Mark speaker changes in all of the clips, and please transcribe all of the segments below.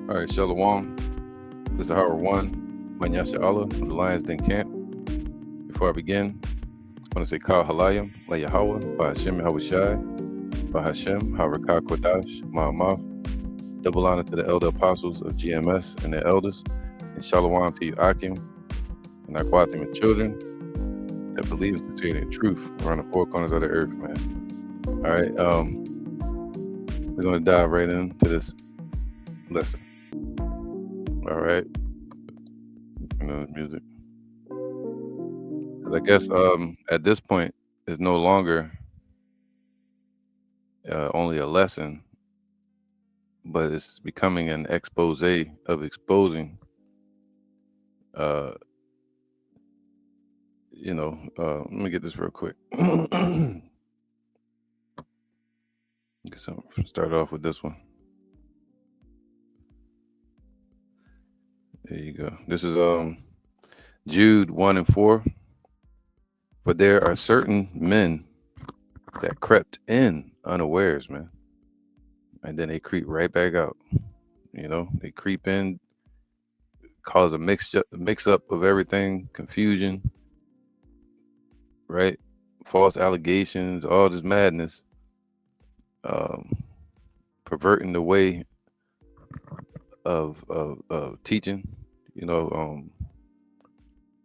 Speaker 1: All right, Shalom. This is Howard One, Manyasha Allah of the Lions Den Camp. Before I begin, I want to say Kal Halayim, La Yahweh, by Hashem Yahushai, by Hashem, Harakah Kodash, Ma'amav. Double honor to the elder apostles of GMS and their elders, and Shalom to you, Akim, and Akwatim and children that believe in sincerity and truth around the four corners of the earth, man. All right, we're going to dive right into this lesson. All right, music. I guess at this point, it's no longer only a lesson, but it's becoming an expose of exposing, uh, let me get this real quick. Start off with this one. There you go. This is Jude 1 and 4. For there are certain men that crept in unawares, man, and then they creep right back out. They creep in, cause a mix up of everything, confusion, right? False allegations, all this madness, um, perverting the way of teaching.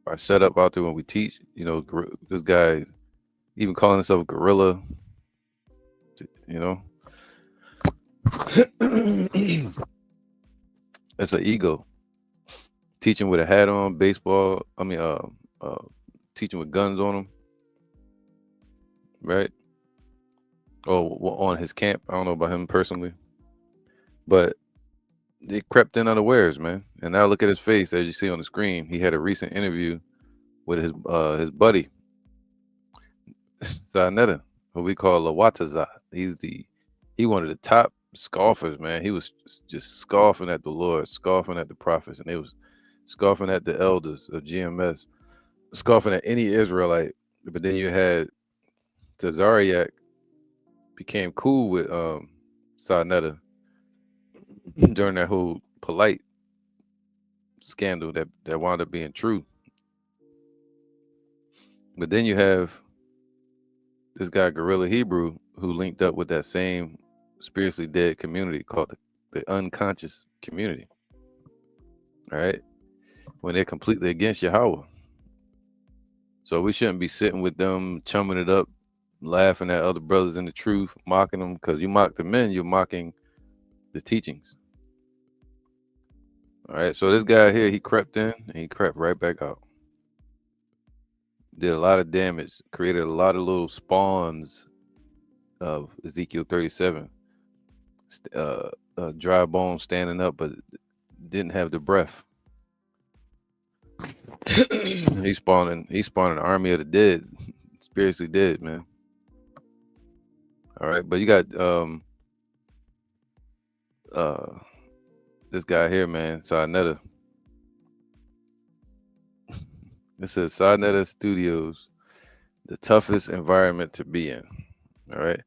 Speaker 1: Our setup out there when we teach. This guy even calling himself gorilla. You know, it's an ego. Teaching with a hat on, baseball. Teaching with guns on him, right? Oh, on his camp. I don't know about him personally, but they crept in unawares, man. And now look at his face, as you see on the screen. He had a recent interview with his buddy, Zanetta, who we call Lawataza. He one of the top scoffers, man. He was just scoffing at the Lord, scoffing at the prophets, and they was scoffing at the elders of GMS, scoffing at any Israelite. But then you had Tazariak became cool with Sarnetta during that whole polite scandal that wound up being true. But then you have this guy Gorilla Hebrew who linked up with that same spiritually dead community called the unconscious community. All right, when they're completely against Yahweh. So we shouldn't be sitting with them, chumming it up, laughing at other brothers in the truth, mocking them, because you mock the men, you're mocking the teachings. All right, so this guy here, he crept in and he crept right back out. Did a lot of damage, created a lot of little spawns of Ezekiel 37. Dry bones standing up, but didn't have the breath. He spawned an army of the dead, spiritually dead, man. All right, but you got this guy here, man, Sarnetta. This says Sarnetta Studios, the toughest environment to be in. All right,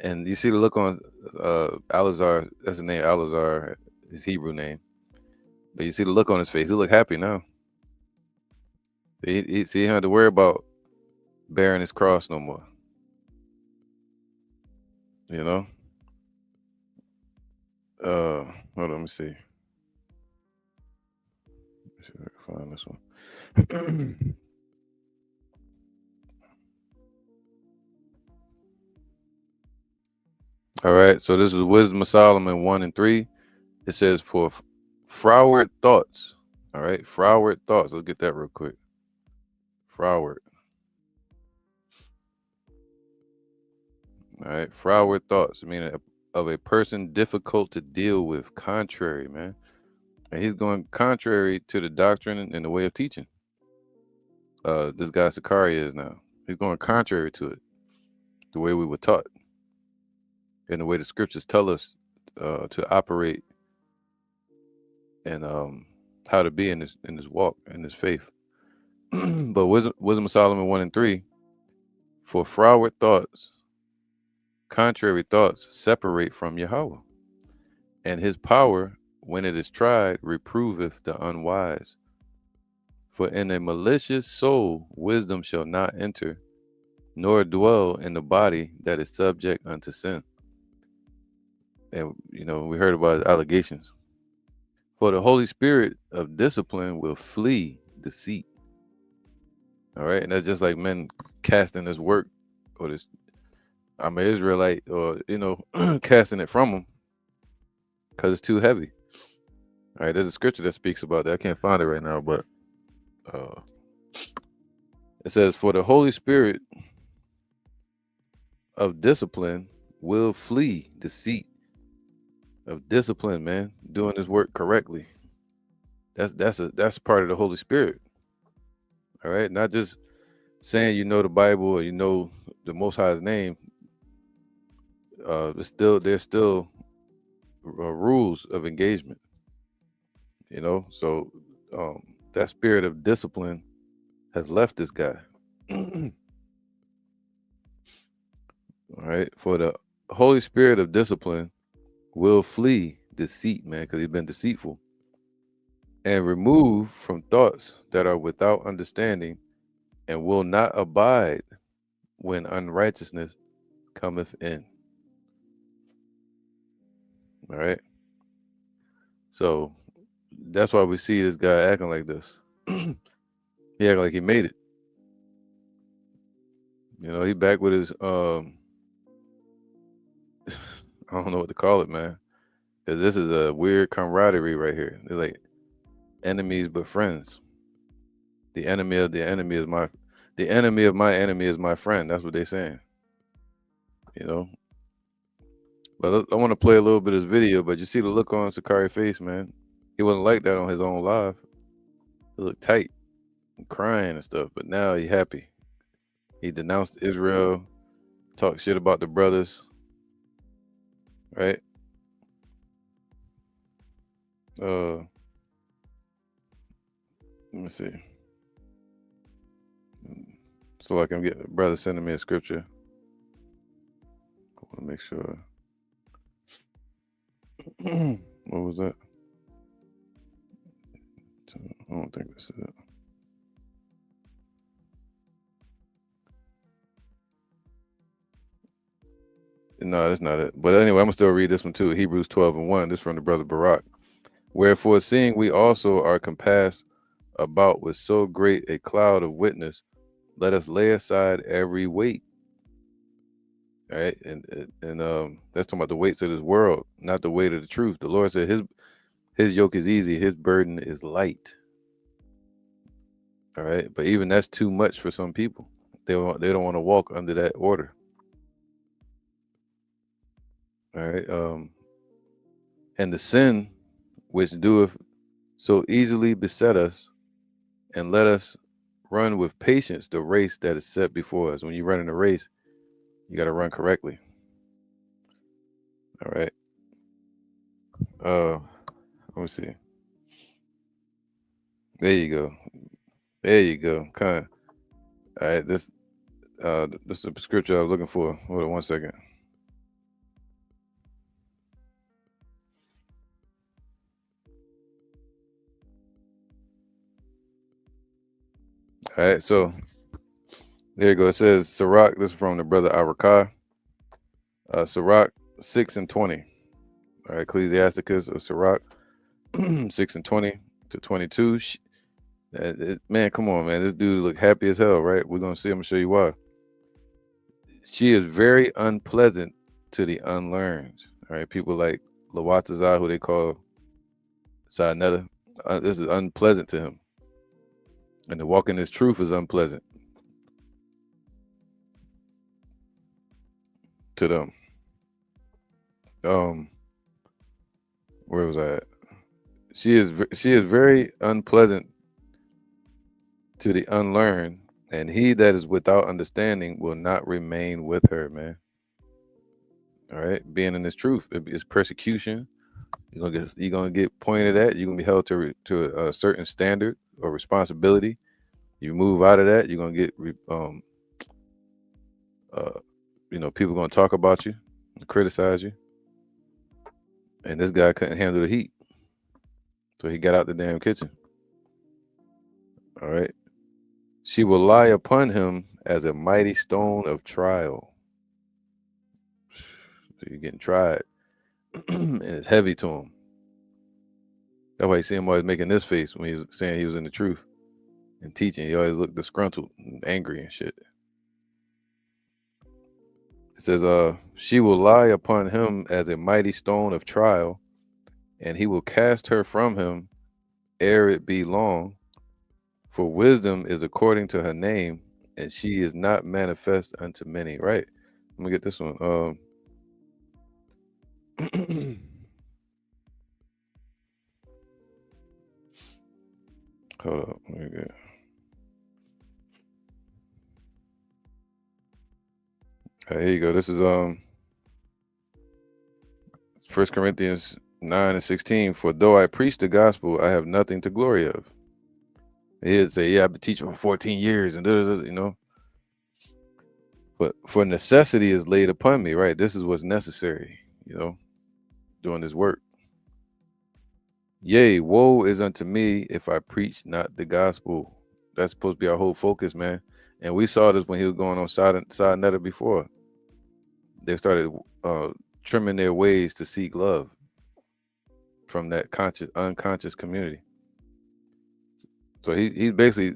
Speaker 1: and you see the look on Alazar. That's the name, Alazar, his Hebrew name. But you see the look on his face. He look happy now. He had to worry about bearing his cross no more. You know. Hold on, let me see. Find this one. All right, so this is Wisdom of Solomon 1 and 3. It says, for froward thoughts. All right, froward thoughts. Let's get that real quick. Froward. All right, froward thoughts. I mean, of a person difficult to deal with, contrary, man. And he's going contrary to the doctrine and the way of teaching. This guy Sakari is now. He's going contrary to it, the way we were taught, and the way the scriptures tell us to operate, and how to be in this walk, in this faith. But Wisdom of Solomon 1 and 3, for froward thoughts, contrary thoughts separate from Yahweh, and his power when it is tried, reproveth the unwise. For in a malicious soul wisdom shall not enter, nor dwell in the body that is subject unto sin. And we heard about allegations. For the Holy Spirit of discipline will flee deceit. All right, and that's just like men casting this work or this. I'm an Israelite, or casting it from them because it's too heavy. All right, there's a scripture that speaks about that. I can't find it right now, but uh, it says, "For the Holy Spirit of discipline will flee deceit." Of discipline, man, doing this work correctly. That's part of the Holy Spirit. All right, not just saying you know the Bible or you know the Most High's name. There's still rules of engagement. So that spirit of discipline has left this guy. All right, for the Holy Spirit of discipline will flee deceit, man, because he's been deceitful, and remove from thoughts that are without understanding, and will not abide when unrighteousness cometh in. All right. So that's why we see this guy acting like this. He acting like he made it. He back with his I don't know what to call it, man. Cause this is a weird camaraderie right here. They're like enemies but friends. The enemy of the enemy is my the enemy of my enemy is my friend. That's what they're saying. You know. But I want to play a little bit of this video, but you see the look on Sakari's face, man. He wasn't like that on his own live. He looked tight and crying and stuff, but now he happy. He denounced Israel, talked shit about the brothers, right? Let me see. So I can get a brother sending me a scripture. I want to make sure. What was that? I don't think this is it. No, that's not it. But anyway, I'm gonna still read this one too. Hebrews 12:1. This from the brother Barak. Wherefore, seeing we also are compassed about with so great a cloud of witness, let us lay aside every weight. All right, and that's talking about the weights of this world, not the weight of the truth. The Lord said his yoke is easy, his burden is light. All right, but even that's too much for some people. They don't want to walk under that order. All right, and the sin which doeth so easily beset us, and let us run with patience the race that is set before us. When you run in a race, you got to run correctly. All right. Let me see. There you go. There you go. Kind of. All right. This is the scripture I was looking for. Hold on 1 second. All right. So there you go. It says Sirach. This is from the brother Arakah. Sirach 6:20. All right. Ecclesiasticus of Sirach 6:20 to 22. Man, come on, man. This dude look happy as hell, right? We're gonna see. I'm gonna show you why. She is very unpleasant to the unlearned. All right, people like Lawatazar, who they call Sinetta. This is unpleasant to him, and to walk in this truth is unpleasant to them. Um, where was I at? She is very unpleasant to the unlearned, and he that is without understanding will not remain with her, man. All right, being in this truth is persecution. You're gonna get pointed at. You're gonna be held to a certain standard or responsibility. You move out of that, you're gonna get uh, people gonna talk about you, criticize you, and this guy couldn't handle the heat. So he got out the damn kitchen. All right. She will lie upon him as a mighty stone of trial. So you're getting tried. And it's heavy to him. That's why you see him always making this face when he's saying he was in the truth and teaching. He always looked disgruntled and angry and shit. It says, she will lie upon him as a mighty stone of trial, and he will cast her from him ere it be long. For wisdom is according to her name, and she is not manifest unto many. Right? Let me get this one. Hold up. Let me get. All right, here you go. This is 1 Corinthians 9:16. For though I preach the gospel, I have nothing to glory of. He'd say, yeah, I've been teaching for 14 years and you know. But for necessity is laid upon me, right? This is what's necessary, you know, doing this work. Yea, woe is unto me if I preach not the gospel. That's supposed to be our whole focus, man. And we saw this when he was going on Side Netter before. They started trimming their ways to seek love from that unconscious community. So he's basically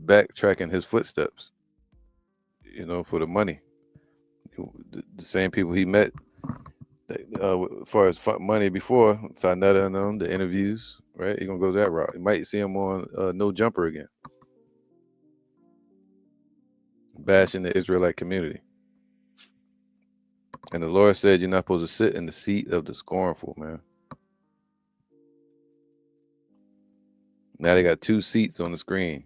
Speaker 1: backtracking his footsteps, you know, for the money. The same people he met as far as money before, Sarnetta and them, the interviews, right? He's gonna go that route. You might see him on No Jumper again, bashing the Israelite community. And the Lord said, you're not supposed to sit in the seat of the scornful, man. Now they got two seats on the screen.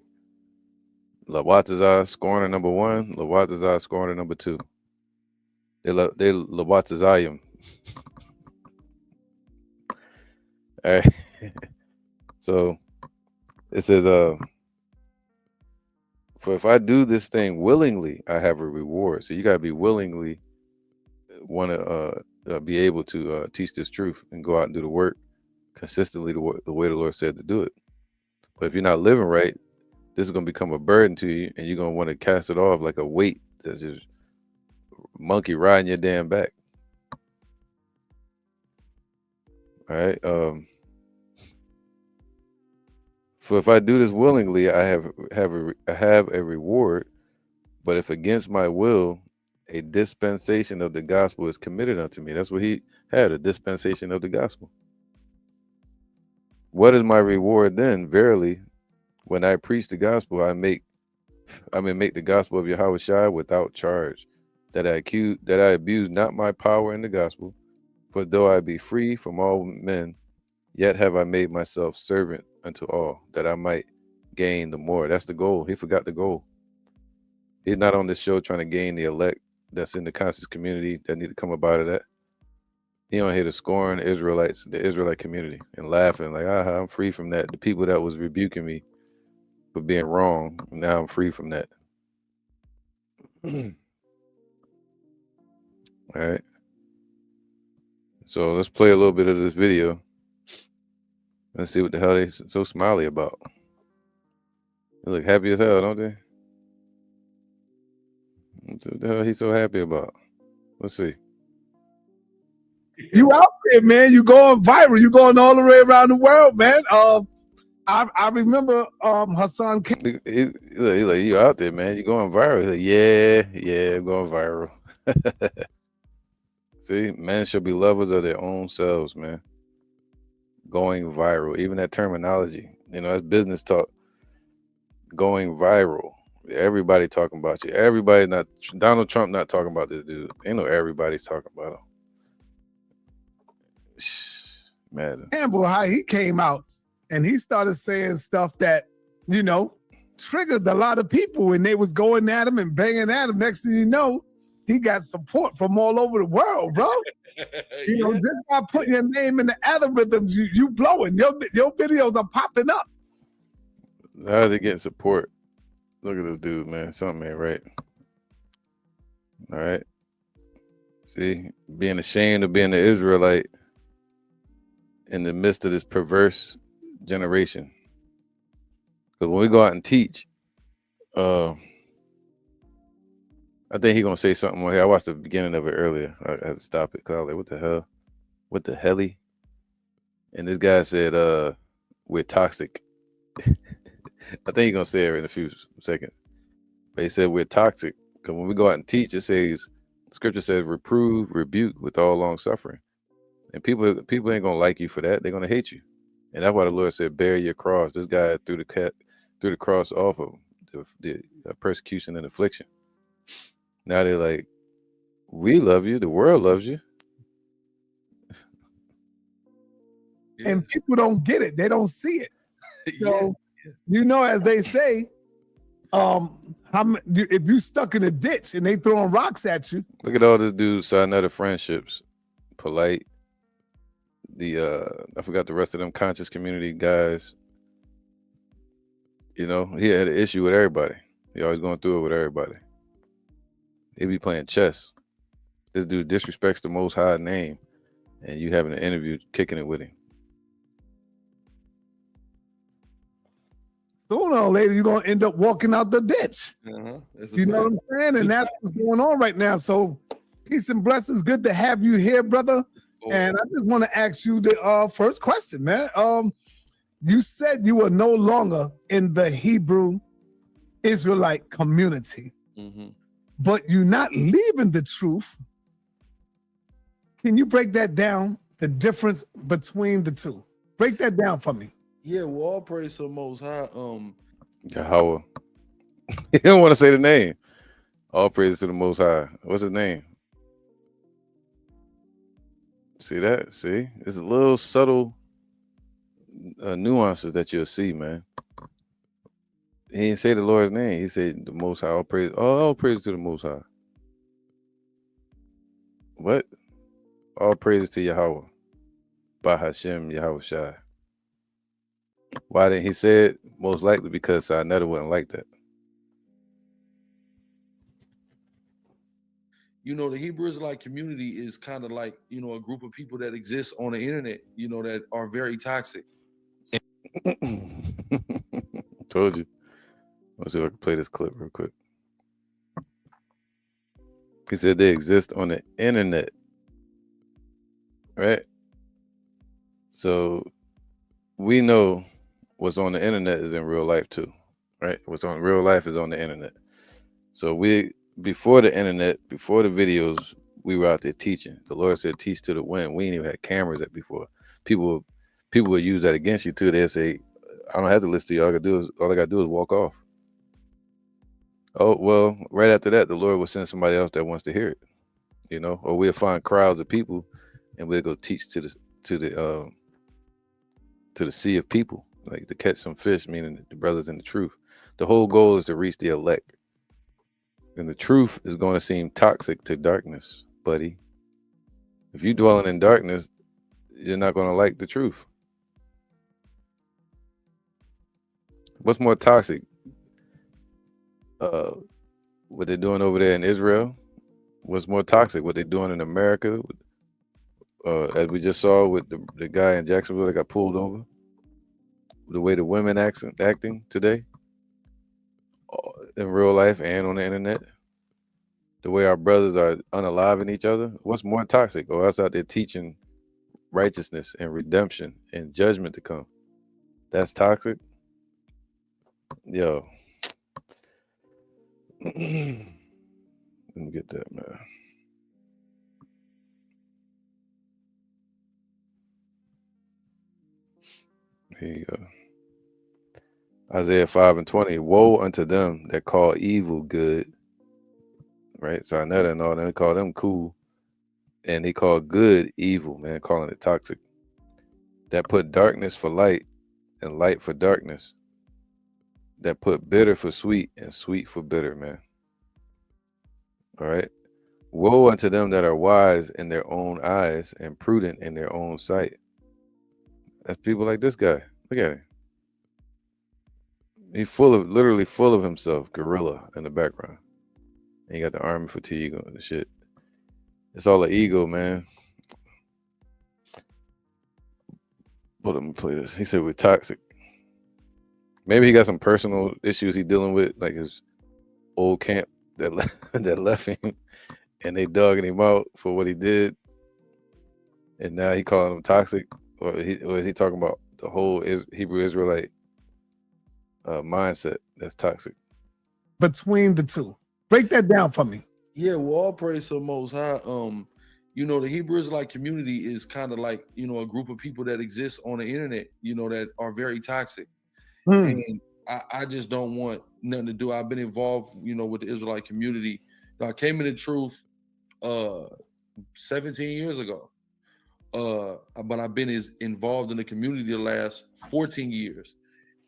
Speaker 1: Lawatazar scorner number 1, Lawatazar scorner number 2. They Lawatazayim. All right. So it says, for if I do this thing willingly, I have a reward. So you gotta be willingly want to be able to teach this truth and go out and do the work consistently the way the Lord said to do it. But if you're not living right, this is going to become a burden to you, and you're going to want to cast it off like a weight that's just monkey riding your damn back. All right. For if I do this willingly, I have a reward. But if against my will, a dispensation of the gospel is committed unto me. That's what he had, a dispensation of the gospel. What is my reward then? Verily, when I preach the gospel, I may make the gospel of Yahweh Shai without charge, that I abuse not my power in the gospel. For though I be free from all men, yet have I made myself servant unto all, that I might gain the more. That's the goal. He forgot the goal. He's not on this show trying to gain the elect that's in the conscious community that need to come up out of that. He on here to scorn the Israelite community, and laughing like, I'm free from that. The people that was rebuking me for being wrong, now I'm free from that. All right. So let's play a little bit of this video. Let's see what the hell they so smiley about. They look happy as hell, don't they? What the hell he's so happy about? Let's see.
Speaker 2: You out there, man. You going viral. You going all the way around the world, man. I remember Hassan.
Speaker 1: He's like, you out there, man. You going viral. He's like, yeah, I'm going viral. See, men should be lovers of their own selves, man. Going viral. Even that terminology, you know, that's business talk. Going viral. Everybody talking about you. Everybody not Donald Trump not talking about this dude. Ain't no everybody's talking about him. Man.
Speaker 2: Campbell, how he came out and he started saying stuff that, you know, triggered a lot of people, and they was going at him and banging at him. Next thing you know, he got support from all over the world, bro. You know, just by putting your name in the algorithms, you blowing. Your videos are popping up.
Speaker 1: How's he getting support? Look at this dude, man. Something ain't right. All right. See, being ashamed of being an Israelite in the midst of this perverse generation. Because when we go out and teach, uh, I think he gonna say something more here. I watched the beginning of it earlier. I had to stop it because I was like, "What the hell? What the helly?" And this guy said, "We're toxic." I think he's gonna say it in a few seconds. But he said we're toxic because when we go out and teach, it says Scripture says reprove, rebuke with all long suffering, and people ain't gonna like you for that. They're gonna hate you, and that's why the Lord said, "Bear your cross." This guy threw the cross off of the persecution and affliction. Now they're like, "We love you. The world loves you."
Speaker 2: And people don't get it. They don't see it. So, as they say, if you stuck in a ditch and they throwing rocks at you.
Speaker 1: Look at all the dudes signing other friendships. Polite. I forgot the rest of them conscious community guys. He had an issue with everybody. He always going through it with everybody. He be playing chess. This dude disrespects the Most High name, and you having an interview kicking it with him.
Speaker 2: Sooner or later, you're gonna end up walking out the ditch. You know what I'm saying? And that's what's going on right now. So, peace and blessings. Good to have you here, brother. And I just want to ask you the first question, man. You said you were no longer in the Hebrew Israelite community, but you're not leaving the truth. Can you break that down? The difference between the two. Break that down for me.
Speaker 3: Yeah, well, all praise to the Most High.
Speaker 1: Yahweh. He don't want to say the name. All praise to the Most High. What's his name? See that? See, it's a little subtle nuances that you'll see, man. He didn't say the Lord's name. He said the Most High. All praise to the Most High. What? All praises to Yahweh. By Hashem Yahweh Shai. Why didn't he say it? Most likely because Sinetta wouldn't like that.
Speaker 3: The Hebrew Israelite community is kind of like, a group of people that exist on the internet, that are very toxic.
Speaker 1: Told you. Let's see if I can play this clip real quick. He said they exist on the internet. Right? So we know what's on the internet is in real life too. Right? What's on real life is on the internet. So before the internet, before the videos, we were out there teaching. The Lord said, teach to the wind. We ain't even had cameras at before. People would use that against you too. They'd say, I don't have to listen to you. All I gotta do is walk off. Oh, well, right after that, the Lord will send somebody else that wants to hear it. Or we'll find crowds of people and we'll go teach to the sea of people, like to catch some fish, meaning the brothers in the truth. The whole goal is to reach the elect. And the truth is going to seem toxic to darkness, buddy. If you're dwelling in darkness, you're not going to like the truth. What's more toxic? What they're doing over there in Israel? What's more toxic? What they're doing in America? As we just saw with the guy in Jacksonville that got pulled over? The way the women acting today? In real life and on the internet, the way our brothers are unaliving each other, what's more toxic? Or us out there teaching righteousness and redemption and judgment to come? That's toxic? Yo. Let me get that, man. Here you go. Isaiah 5:20. Woe unto them that call evil good. Right? Sinetta and all them, call them cool. And he called good evil, man, calling it toxic. That put darkness for light and light for darkness. That put bitter for sweet and sweet for bitter, man. All right. Woe unto them that are wise in their own eyes and prudent in their own sight. That's people like this guy. Look at him. He's literally full of himself, gorilla in the background. And you got the army fatigue and the shit. It's all an ego, man. But let me play this. He said we're toxic. Maybe he got some personal issues he dealing with, like his old camp that that left him, and they dogging him out for what he did, and now he calling him toxic, or is he talking about the whole Hebrew Israelite mindset that's toxic?
Speaker 2: Between the two, break that down for me.
Speaker 3: Yeah, well, all praise to the Most High. The Hebrew Israelite community is kind of like, a group of people that exist on the internet, that are very toxic.
Speaker 2: Hmm.
Speaker 3: And I just don't want nothing to do. I've been involved, with the Israelite community. I came into truth 17 years ago. But I've been involved in the community the last 14 years.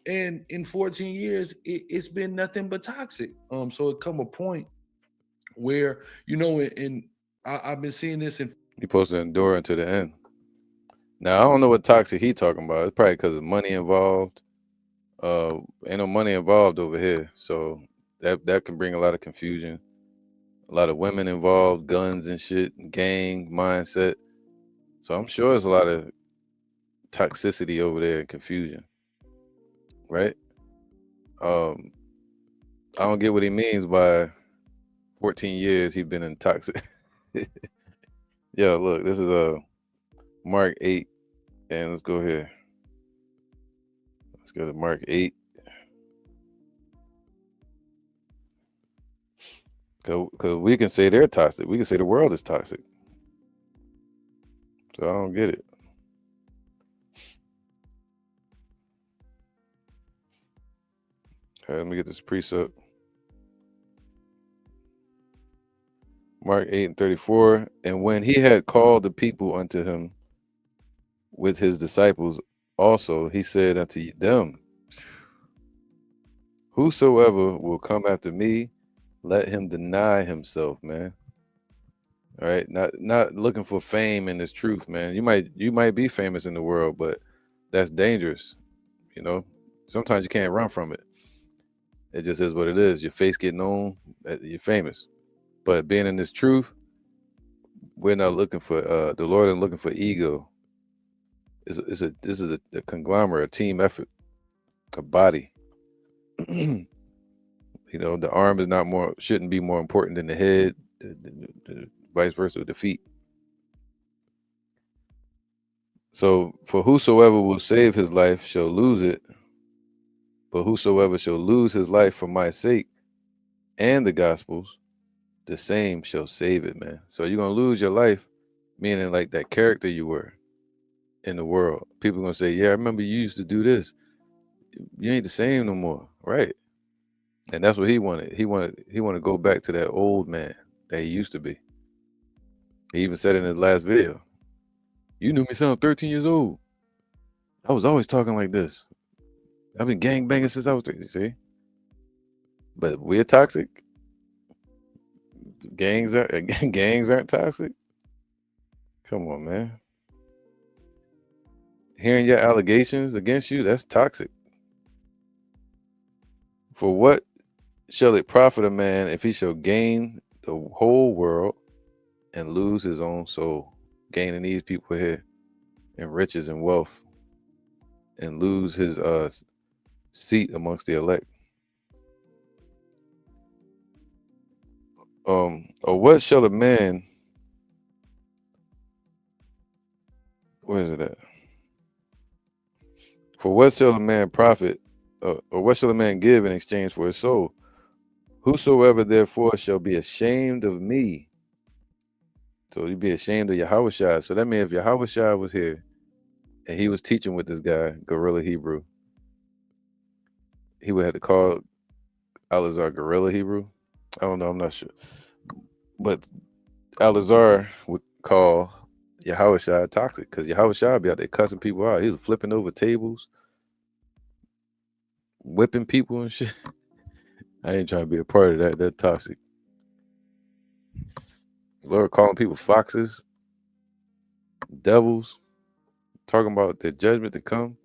Speaker 3: And in 14 years, it's been nothing but toxic. So it come a point where, I've been seeing this in.
Speaker 1: He supposed to endure until the end. Now I don't know what toxic he talking about. It's probably because of money involved. Ain't no money involved over here, so that can bring a lot of confusion. A lot of women involved, guns and shit, gang mindset. So I'm sure there's a lot of toxicity over there and confusion, right? Um, I don't get what he means by 14 years he's been in toxic. Yeah, look, this is Mark 8, and let's go here. Let's go to Mark 8. Because we can say they're toxic. We can say the world is toxic. So I don't get it. All right, let me get this precept. Mark 8 and 34. And when he had called the people unto him with his disciples also, he said unto them, whosoever will come after me, let him deny himself, man. All right, not looking for fame in this truth, man. You might be famous in the world, but that's dangerous. You know, sometimes you can't run from it. It just is what it is. Your face getting known, you're famous. But being in this truth, we're not looking for the Lord isn't looking for ego. This is a conglomerate, a team effort, a body. The arm is not more shouldn't be more important than the head, the vice versa, the feet. So for whosoever will save his life shall lose it, but whosoever shall lose his life for my sake and the gospel's, the same shall save it, man. So you're gonna lose your life, meaning like that character you were in the world. People gonna say, yeah, I remember you used to do this. You ain't the same no more, right? And that's what he wanted. He wanted to go back to that old man that he used to be. He even said in his last video, "You knew me since I was 13 years old. I was always talking like this. I've been gang banging since I was 13." See, but we're toxic. Gangs are gangs aren't toxic. Come on, man. Hearing your allegations against you, that's toxic. For what shall it profit a man if he shall gain the whole world and lose his own soul? Gaining these people here and riches and wealth and lose his seat amongst the elect. Or what shall a man, where is it at? For what shall a man profit, or what shall a man give in exchange for his soul? Whosoever therefore shall be ashamed of me, so you be ashamed of Yahweh. So that means if Yahweh was here and he was teaching with this guy, Gorilla Hebrew, he would have to call Alazar Gorilla Hebrew. I don't know, I'm not sure. But Alazar would call Yahweh toxic because Yahweh be out there cussing people out. He was flipping over tables, whipping people and shit. I ain't trying to be a part of that. That's toxic. Lord calling people foxes, devils, talking about the judgment to come.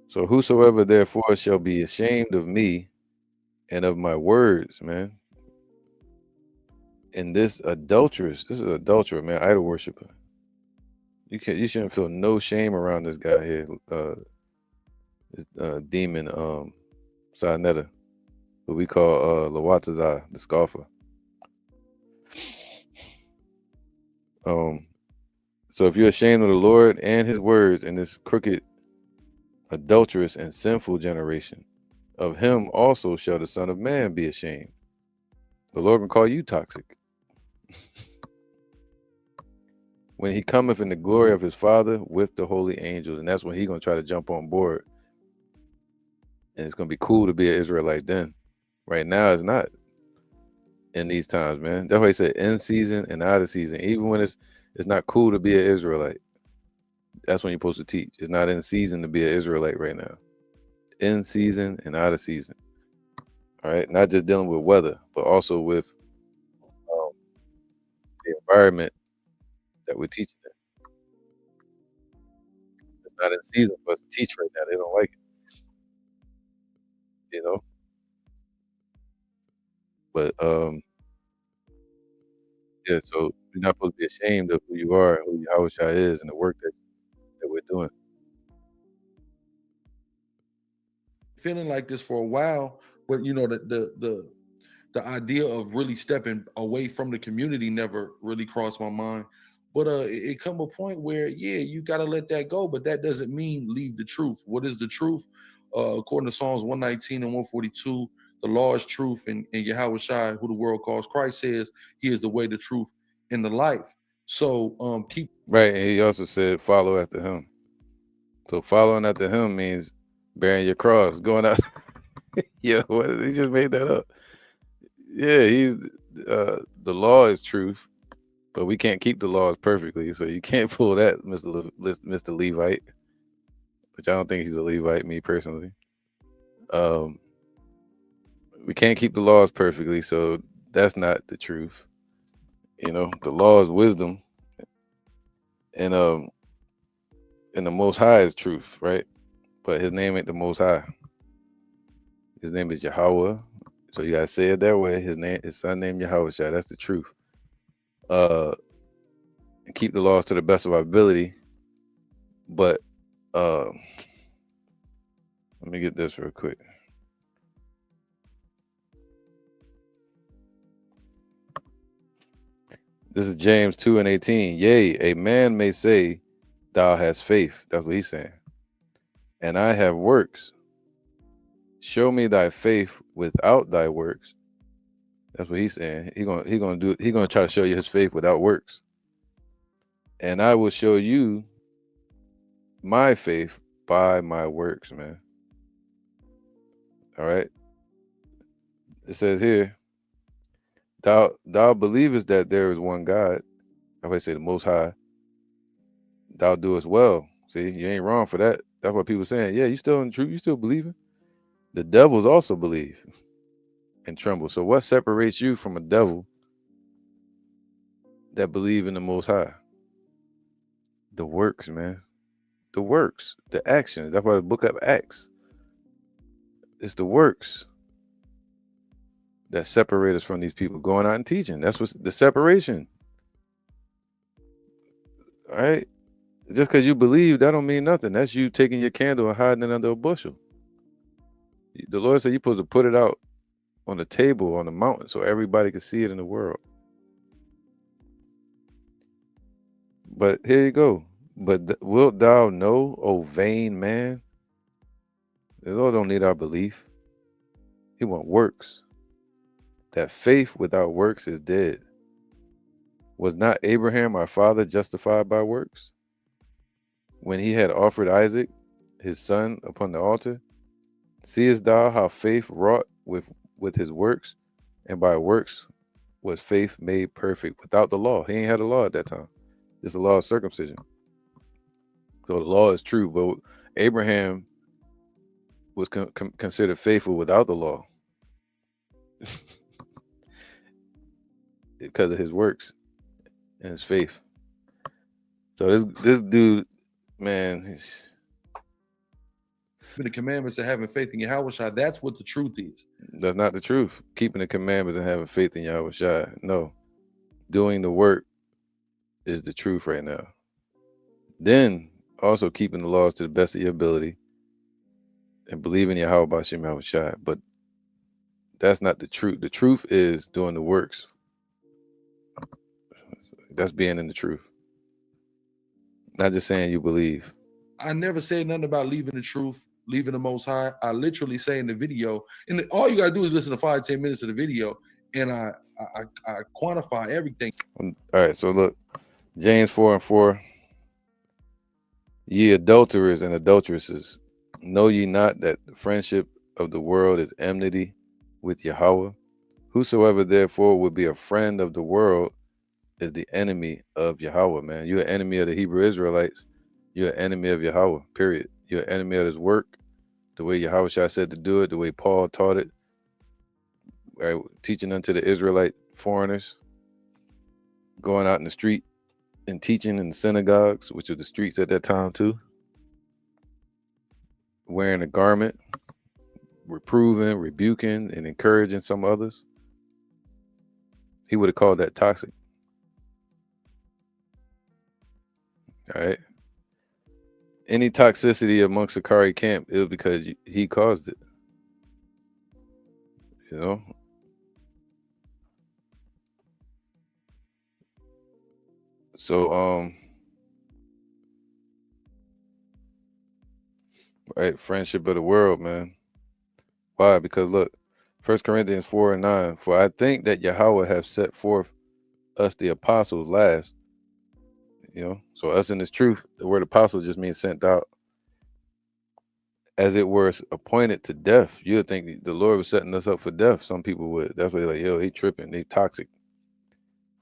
Speaker 1: So whosoever therefore shall be ashamed of me and of my words, man. And this is adulterer, man, idol worshiper. You shouldn't feel no shame around this guy here, demon Sinetta, who we call Lawatazai, the scoffer. So if you're ashamed of the Lord and his words in this crooked, adulterous, and sinful generation, of him also shall the Son of Man be ashamed. The Lord can call you toxic. When he cometh in the glory of his Father with the holy angels, and that's when he's gonna try to jump on board. And it's gonna be cool to be an Israelite then. Right now it's not in these times, man. That's why he said in season and out of season. Even when it's not cool to be an Israelite. That's when you're supposed to teach. It's not in season to be an Israelite right now. In season and out of season. All right, not just dealing with weather, but also with the environment that we're teaching in. It's not in season for us to teach right now. They don't like it, you know. But yeah, so you're not supposed to be ashamed of who you are and who Yahushua is and the work that we're doing.
Speaker 3: Feeling like this for a while, but you know the idea of really stepping away from the community never really crossed my mind. But it come a point where yeah, you got to let that go, but that doesn't mean leave the truth. What is the truth? According to Psalms 119 and 142, the law is truth, and Yahweh Shai, who the world calls Christ, says he is the way, the truth, and the life. So keep
Speaker 1: Right, and he also said follow after him. So following after him means bearing your cross, going out. Yeah, what? He just made that up. Yeah, he's the law is truth, but we can't keep the laws perfectly, so you can't pull that, Mr. Levite, which I don't think he's a Levite, me personally. Um, we can't keep the laws perfectly, so that's not the truth. You know, the law is wisdom, and the Most High is truth, right? But his name ain't the Most High. His name is Yahweh. So you gotta say it that way. His son named Yahweh Shai. That's the truth. Uh, and keep the laws to the best of our ability. But let me get this real quick. This is James 2 and 18. Yea, a man may say, thou hast faith. That's what he's saying. And I have works. Show me thy faith without thy works. That's what he's saying. He's gonna try to show you his faith without works. And I will show you my faith by my works, man. All right. It says here, thou believest that there is one God. I would say the Most High. Thou doest well. See, you ain't wrong for that. That's what people saying. Yeah, you still in the truth. You still believing. The devils also believe and tremble. So what separates you from a devil that believe in the Most High? The works, man. The works, the actions. That's why the book of Acts. It's the works that separate us from these people going out and teaching. That's what's the separation. All right. Just because you believe, that don't mean nothing. That's you taking your candle and hiding it under a bushel. The Lord said you're supposed to put it out on the table on the mountain so everybody can see it in the world. But here you go. But wilt thou know, O vain man? The Lord don't need our belief. He want works. That faith without works is dead. Was not Abraham our father justified by works? When he had offered Isaac, his son, upon the altar? Seest thou how faith wrought with his works, and by works was faith made perfect without the law? He ain't had a law at that time. It's the law of circumcision. So the law is true, but Abraham was considered faithful without the law because of his works and his faith. So this dude, man,
Speaker 3: the commandments of having faith in Yahweh Shai. That's what the truth is.
Speaker 1: That's not the truth. Keeping the commandments and having faith in Yahweh Shai. No. Doing the work is the truth right now. Then also keeping the laws to the best of your ability and believing in Yahweh Bashim Yahweh Shai. But that's not the truth. The truth is doing the works. That's being in the truth. Not just saying you believe.
Speaker 3: I never said nothing about leaving the truth, leaving the Most High. I literally say in the video, and all you gotta do is listen to 5-10 minutes of the video, and I quantify everything.
Speaker 1: All right, so look, James 4:4. Ye adulterers and adulteresses, know ye not that the friendship of the world is enmity with Yahweh? Whosoever therefore would be a friend of the world is the enemy of Yahweh, man. You're an enemy of the Hebrew Israelites. You're an enemy of Yahweh, period. You're an enemy of his work, the way Yahweh Shai said to do it, the way Paul taught it, right? Teaching unto the Israelite foreigners, going out in the street and teaching in the synagogues, which are the streets at that time too, wearing a garment, reproving, rebuking, and encouraging some others. He would have called that toxic. All right. Any toxicity amongst Sakari camp is because he caused it. You know? So, right, friendship of the world, man. Why? Because look, 1 Corinthians 4:9, for I think that Yahweh have set forth us the apostles last. You know, so us in this truth, the word apostle just means sent out, as it were appointed to death. You would think the Lord was setting us up for death. Some people would. That's why they're like, yo, they tripping, they toxic.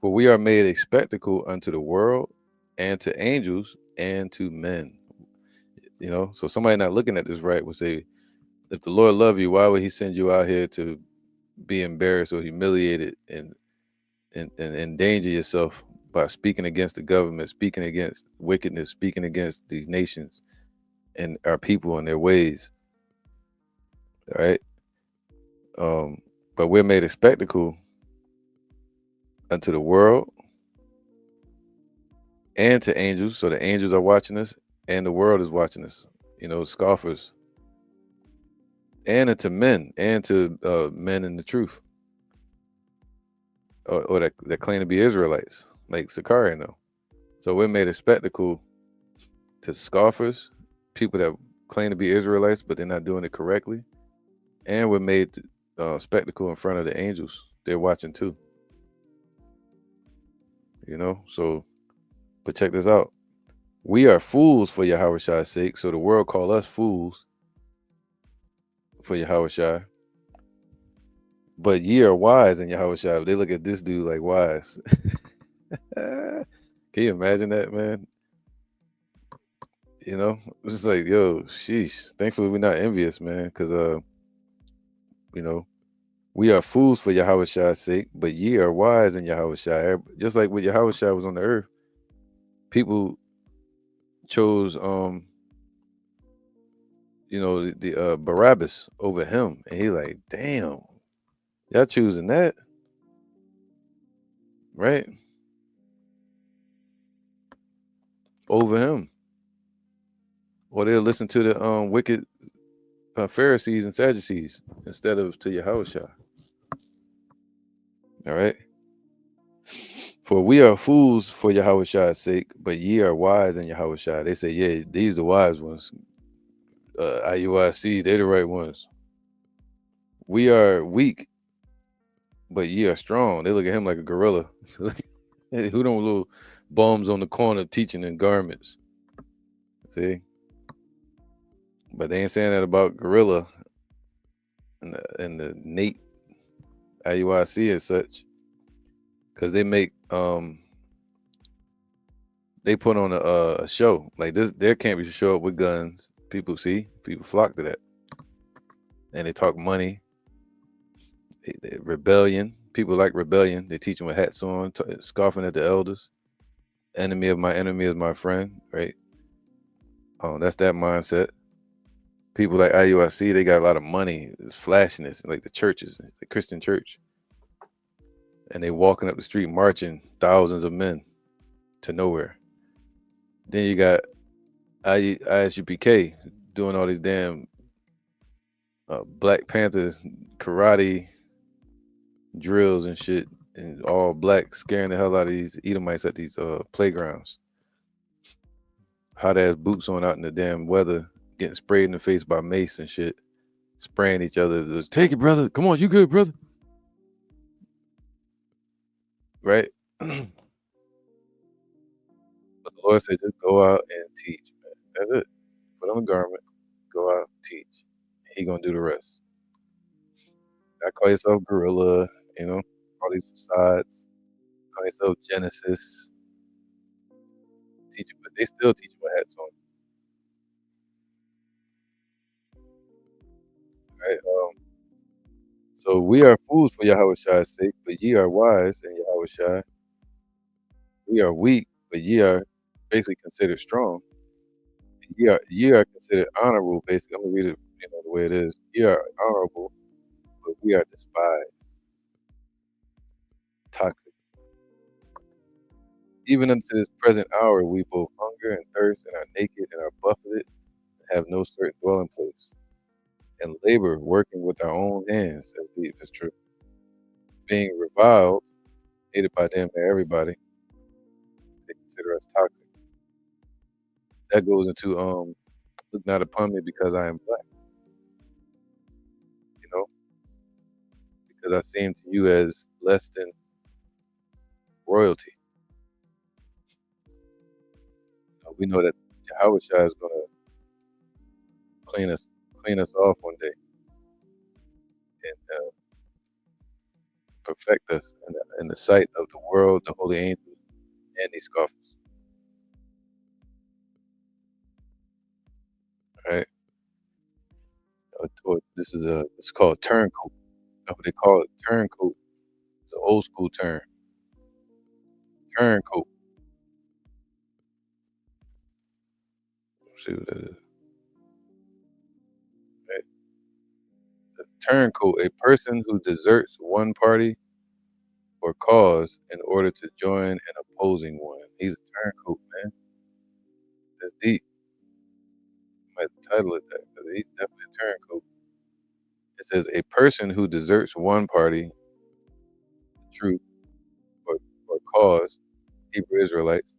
Speaker 1: For we are made a spectacle unto the world and to angels and to men. You know, so somebody not looking at this right would say, if the Lord love you, why would he send you out here to be embarrassed or humiliated and endanger yourself by speaking against the government, speaking against wickedness, speaking against these nations and our people and their ways? All right. But we're made a spectacle unto the world and to angels. So the angels are watching us and the world is watching us, you know, scoffers. And to men and to men in the truth. Or that claim to be Israelites, like Sakari know. So we're made a spectacle to scoffers, people that claim to be Israelites, but they're not doing it correctly. And we're made spectacle in front of the angels. They're watching too. You know, so, but check this out. We are fools for Yahweh Shai's sake. So the world call us fools for Yahweh Shai. But ye are wise in Yahweh Shai. They look at this dude like wise. Can you imagine that, man? You know, it's just like, yo, sheesh. Thankfully, we're not envious, man, because you know, we are fools for Yahweh Shai's sake, but ye are wise in Yahweh Shai. Just like when Yahweh Shai was on the earth, people chose you know, the Barabbas over him, and he like, damn, y'all choosing that, right? Over him, or they'll listen to the wicked Pharisees and Sadducees instead of to Yahweh Shai. All right. For we are fools for Yahweh Shai's sake, but ye are wise in Yahweh Shai. They say, yeah, these the wise ones. IUIC, they the right ones. We are weak, but ye are strong. They look at him like a gorilla. Who don't little bums on the corner teaching in garments? See? But they ain't saying that about gorilla and the Nate IUIC as such. Because they make they put on a show like this. Their camp used to show up with guns. People flock to that, and they talk money, rebellion. People like rebellion. They teach them with hats on, scoffing at the elders. Enemy of my enemy is my friend, right? That's that mindset. People like IUIC, they got a lot of money, it's flashiness, like the churches, the Christian church, and they walking up the street marching thousands of men to nowhere. Then you got ISUPK doing all these damn Black Panther karate drills and shit, and all black, scaring the hell out of these Edomites at these playgrounds. Hot ass boots on out in the damn weather, getting sprayed in the face by mace and shit, spraying each other. Just, take it, brother. Come on, you good, brother? Right? But the Lord said, just go out and teach, man. That's it. Put on a garment, go out, teach. He gonna do the rest. Not call yourself gorilla, you know, all these facades. Call yourself Genesis. Teach you, but they still teach you what hats on, right? So we are fools for Yahweh Shai's sake, but ye are wise in Yahweh Shai. We are weak, but ye are basically considered strong. Ye are considered honorable, basically. I'm gonna read it, the way it is. Ye are honorable, but we are despised, toxic. Even unto this present hour, we both hunger and thirst, and are naked, and are buffeted, and have no certain dwelling place, and labor, working with our own hands, as deep as true, being reviled, hated by damn near everybody. They consider us toxic. That goes into look not upon me because I am black, you know, because I seem to you as less than royalty. We know that Yahweh Shai is gonna clean us clean us off one day and perfect us in the sight of the world, the holy angels, and these scoffers. Right? This is it's called turncoat. That's what they call it, turncoat. It's an old school term. Turncoat. Let's see what that is. Right? The turncoat, a person who deserts one party or cause in order to join an opposing one. He's a turncoat, man. That's deep. I might title it that because he's definitely a turncoat. It says a person who deserts one party, truth, or cause, Hebrew Israelites,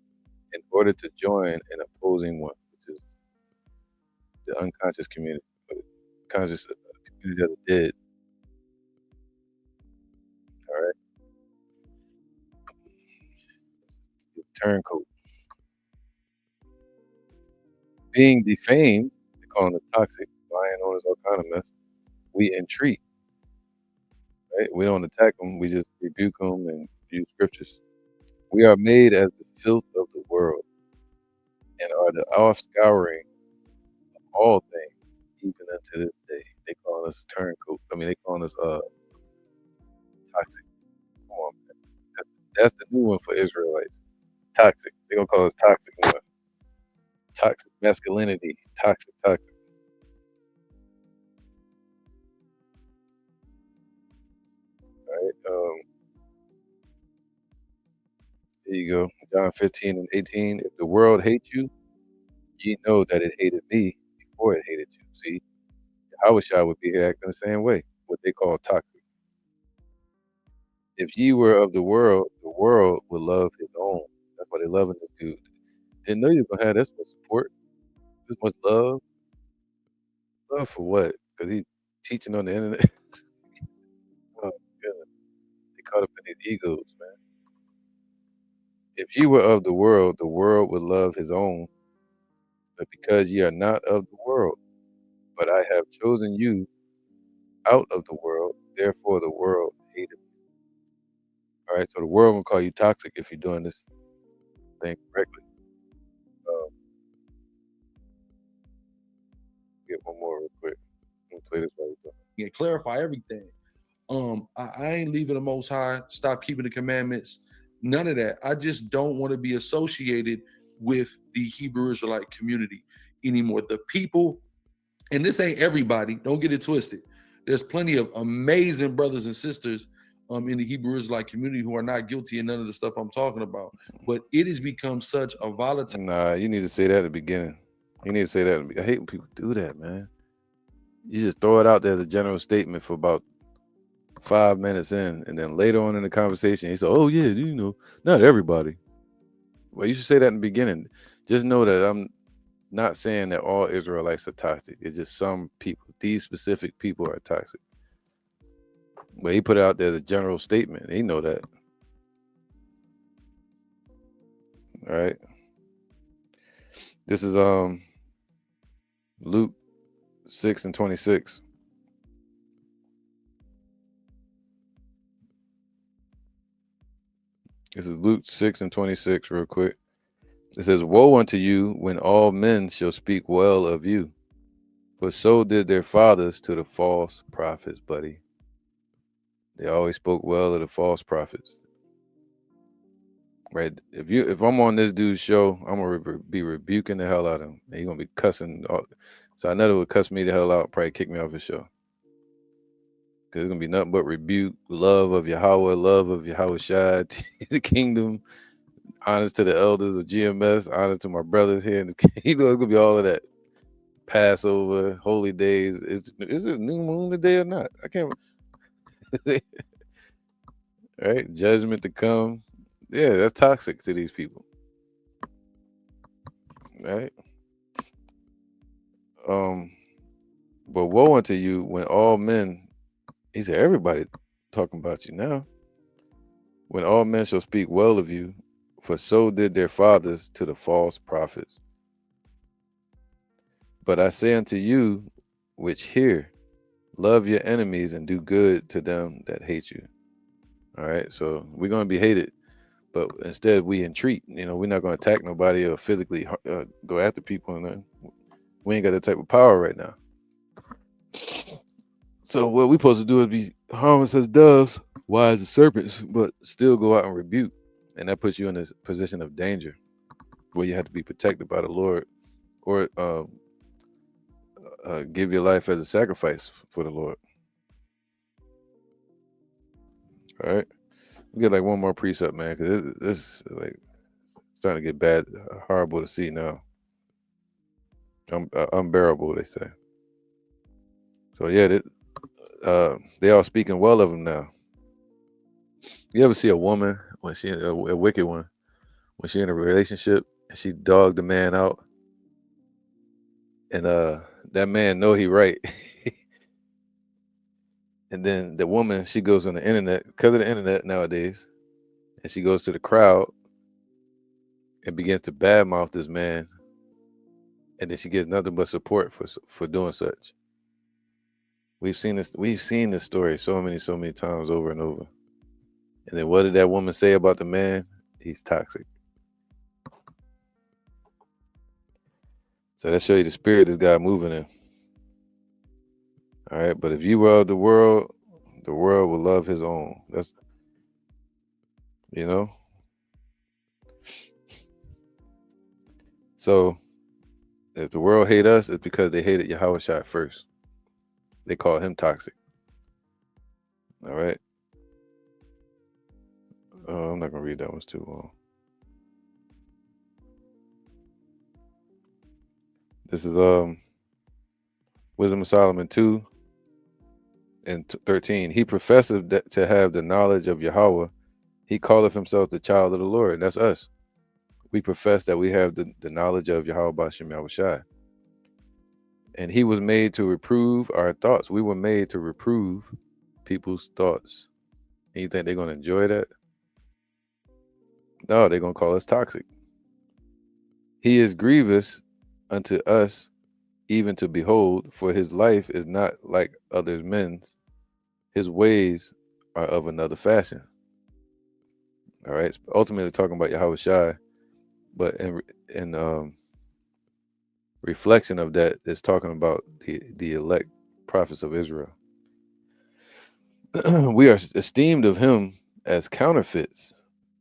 Speaker 1: in order to join an opposing one, which is the unconscious community, or the conscious community of the dead. All right, turncoat. Being defamed, they call it toxic, lying on us all kind of mess. We entreat, right? We don't attack them, we just rebuke them and use scriptures. We are made as the filth of the world and are the offscouring of all things, even unto this day. They call us turncoat. I mean, they call us toxic. Come on, man. That's the new one for Israelites. Toxic. They're gonna call us toxic one. Toxic masculinity. Toxic, toxic. Right? There you go. John 15 and 18. If the world hates you, ye know that it hated me before it hated you. See, Yahushua would be here acting the same way. What they call toxic. If ye were of the world would love his own. That's why they loving this dude. Didn't know you were gonna have this much support, this much love. Love for what? Because he's teaching on the internet. Oh, goodness. They caught up in these egos, man. If ye were of the world would love his own. But because ye are not of the world, but I have chosen you out of the world, therefore the world hated me. All right, so the world will call you toxic if you're doing this thing correctly. Um, get one more real quick. I'm gonna play this while we're done.
Speaker 3: And clarify everything. I ain't leaving the Most High. Stop keeping the commandments. None of that. I just don't want to be associated with the Hebrew Israelite community anymore. The people, and this ain't everybody. Don't get it twisted. There's plenty of amazing brothers and sisters in the Hebrew Israelite community who are not guilty in none of the stuff I'm talking about. But it has become such a volatile.
Speaker 1: Nah, you need to say that at the beginning. You need to say that. I hate when people do that, man. You just throw it out there as a general statement for about 5 minutes in, and then later on in the conversation, you say, "Oh yeah, you know, not everybody." Well, you should say that in the beginning. Just know that I'm not saying that all Israelites are toxic. It's just some people. These specific people are toxic. But he put it out there as a general statement. He know that. All right. This is Luke 6:26. This is Luke 6:26, real quick. It says, "Woe unto you when all men shall speak well of you, for so did their fathers to the false prophets," buddy. They always spoke well of the false prophets. Right? If I'm on this dude's show, I'm gonna be rebuking the hell out of him. And he's gonna be cussing. So I know it would cuss me the hell out, probably kick me off his show. Because it's gonna be nothing but rebuke, love of Yahweh, love of Yahweh Shai, the kingdom, honest to the elders of GMS, honest to my brothers here in the kingdom. It's gonna be all of that. Passover, holy days. Is it new moon today or not? I can't. Right? Judgment to come. Yeah, that's toxic to these people. Right? But woe unto you when all men, he said, everybody talking about you now. When all men shall speak well of you, for so did their fathers to the false prophets. But I say unto you, which hear, love your enemies and do good to them that hate you. All right, so we're going to be hated, but instead we entreat. You know, we're not going to attack nobody or physically go after people. And we ain't got that type of power right now. So what we supposed to do is be harmless as doves, wise as serpents, but still go out and rebuke. And that puts you in this position of danger where you have to be protected by the Lord, or give your life as a sacrifice for the Lord. All right. We get like one more precept, man, because this is like starting to get bad, horrible to see now. Unbearable, they say. So yeah, they all speaking well of him now. You ever see a woman when she a wicked one, when she in a relationship and she dogged the man out, and that man know he right, and then the woman, she goes on the internet because of the internet nowadays, and she goes to the crowd and begins to badmouth this man, and then she gets nothing but support for doing such. We've seen this story so many times over and over. And then what did that woman say about the man? He's toxic. So that show you the spirit this guy moving in. All right, but if you were of the world will love his own. That's, you know. So if the world hate us, it's because they hated Yahweh Shai first. They call him toxic. All right. I'm not gonna read that one, it's too long. This is Wisdom of Solomon 2 and 13. He professeth to have the knowledge of Yahweh. He calleth himself the child of the Lord. And that's us. We profess that we have the knowledge of Yahweh Bashem Yahweh Shai. And he was made to reprove our thoughts. We were made to reprove people's thoughts. And you think they're going to enjoy that? No, they're going to call us toxic. He is grievous unto us, even to behold, for his life is not like other men's. His ways are of another fashion. All right. It's ultimately talking about Yahweh Shai, but in reflection of that, it's talking about the elect prophets of Israel. We are esteemed of him as counterfeits.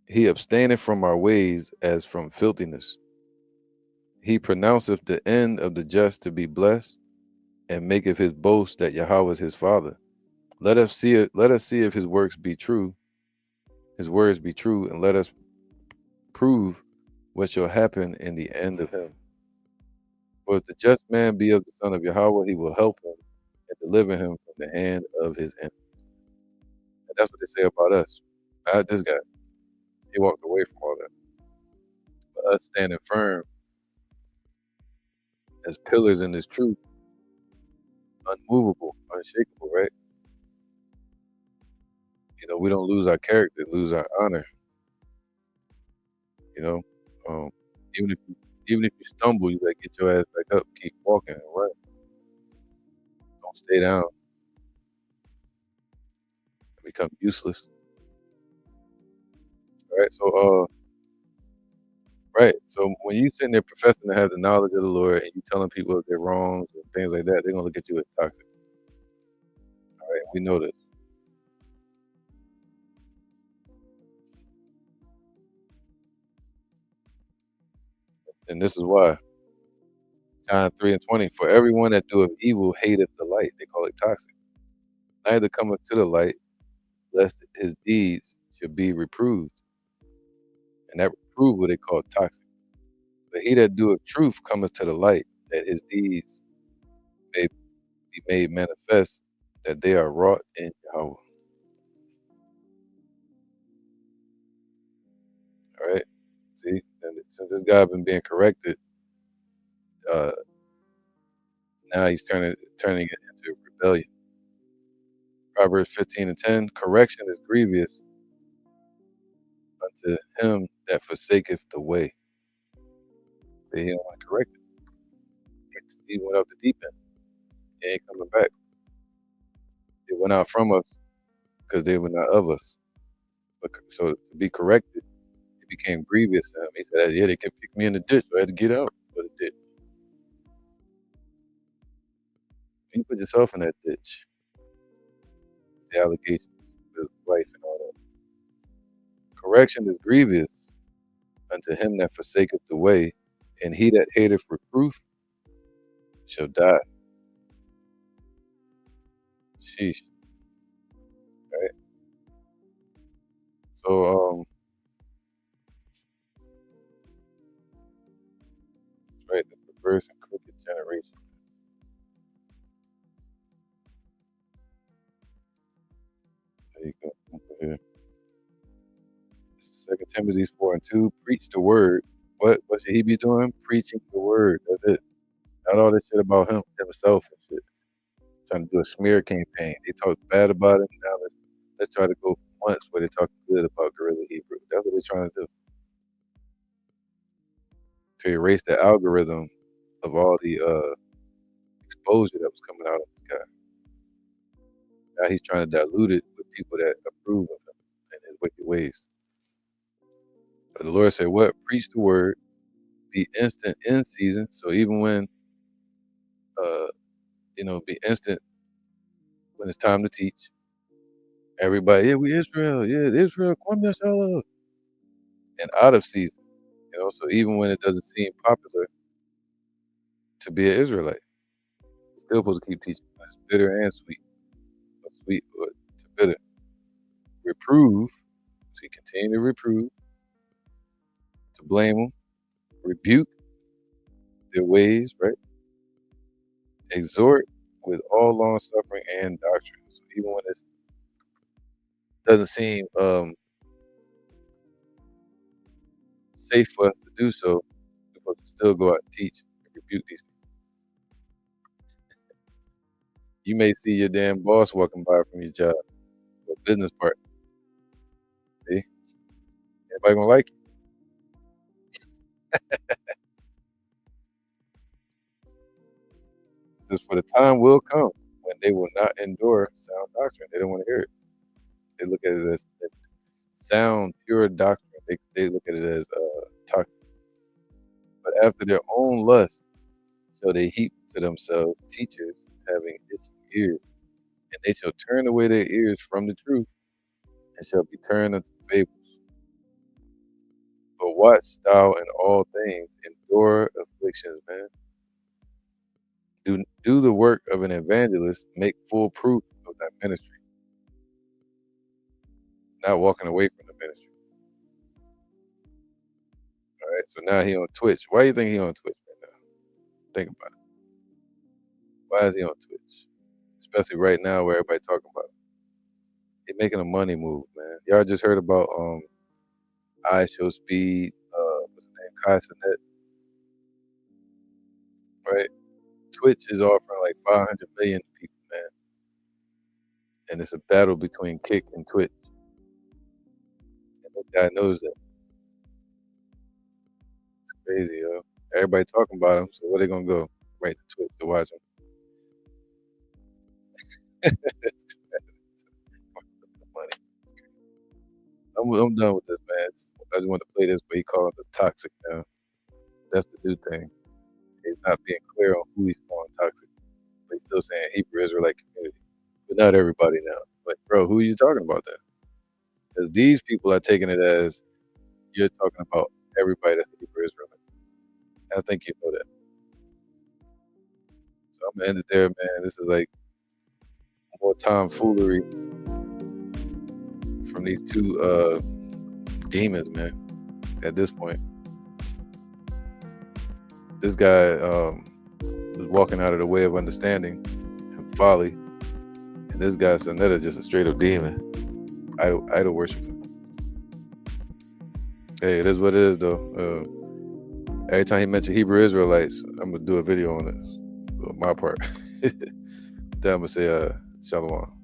Speaker 1: He abstaineth from our ways as from filthiness. He pronounceth the end of the just to be blessed, and maketh his boast that Yahweh is his father. Let us see it. Let us see if his works be true, his words be true, and let us prove what shall happen in the end of him. For if the just man be of the son of Yahweh, he will help him and deliver him from the hand of his enemy. And that's what they say about us. This guy, he walked away from all that. But us standing firm as pillars in this truth, unmovable, unshakable, right? We don't lose our character, lose our honor. You know, um, even if you stumble, you gotta get your ass back up, keep walking, right? Don't stay down, become useless, right? Right. So when you sitting there professing to have the knowledge of the Lord and you telling people they're wrong and things like that, they're gonna look at you as toxic. All right, we know this. And this is why. John 3:20, for everyone that doeth evil hateth the light. They call it toxic. Neither cometh to the light, lest his deeds should be reproved. And that reprove what they call toxic. But he that doeth truth cometh to the light, that his deeds may be made manifest, that they are wrought in Yahweh. All right. See, and since this guy been being corrected, uh, now he's turning it into rebellion. Proverbs 15:10, correction is grievous unto him that forsaketh the way. See, he don't want to correct it. He went up the deep end. He ain't coming back. They went out from us because they were not of us. But so to be corrected, it became grievous to him. He said, yeah, they kept kicking me in the ditch. So I had to get out of the ditch. You put yourself in that ditch. The allegations, his wife and all that. Correction is grievous unto him that forsaketh the way, and he that hateth reproof shall die. Sheesh. Right? So right, the perverse and crooked generation. There you go. Over here. This is 2 Timothy 4:2. Preach the word. What should he be doing? Preaching the word. That's it. Not all this shit about himself and shit. Trying to do a smear campaign. They talk bad about him. Now let's try to go once where they talk good about Guerrilla Hebrew. That's what they're trying to do. To erase the algorithm of all the exposure that was coming out of this guy. Now he's trying to dilute it with people that approve of him and his wicked ways. But the Lord said, what? Preach the word, be instant in season. So even when, be instant when it's time to teach. Everybody, yeah, we Israel. Yeah, Israel, come Yashala. And out of season, so even when it doesn't seem popular to be an Israelite, you're still supposed to keep teaching. It's bitter and sweet. But sweet but to bitter. Reprove, so you continue to reprove, to blame them, rebuke their ways, right? Exhort with all long suffering and doctrine. So even when it doesn't seem safe for us to do so, we're supposed to still go out and teach and rebuke these people. You may see your damn boss walking by from your job or business partner. See? Everybody gonna like you. It says, for the time will come when they will not endure sound doctrine. They don't want to hear it. They look at it as sound, pure doctrine. They look at it as toxic. But after their own lust shall they heap to themselves teachers having itching ears, and they shall turn away their ears from the truth, and shall be turned unto fables. But watch thou in all things, endure afflictions, man. Do the work of an evangelist, make full proof of that ministry. not walking away from the ministry. All right, so now he on Twitch. Why do you think he on Twitch right now? Think about it. Why is he on Twitch? Especially right now where everybody talking about it. He making a money move, man. Y'all just heard about I Show Speed, what's his name, Kai Cenat, right? Twitch is offering like 500 million to people, man. And it's a battle between Kick and Twitch. And this guy knows that. It's crazy, yo. Everybody talking about him, so where they gonna go? Right to Twitch to watch him. Money. I'm done with this, man. I just want to play this, but he calling us toxic now. That's the new thing. He's not being clear on who he's calling toxic, but he's still saying Hebrew Israelite community. But not everybody now. Like, bro, who are you talking about then? Because these people are taking it as you're talking about everybody that's Hebrew Israelite. I think you know that. So I'm gonna end it there, man. This is like more tomfoolery from these two demons, man. At this point, this guy was walking out of the way of understanding and folly, and this guy Cenat is just a straight up demon, idol worshiper. Hey, it is what it is, though. Every time he mentioned Hebrew Israelites, I'm gonna do a video on it, on my part. Then I'm gonna say, Shalom.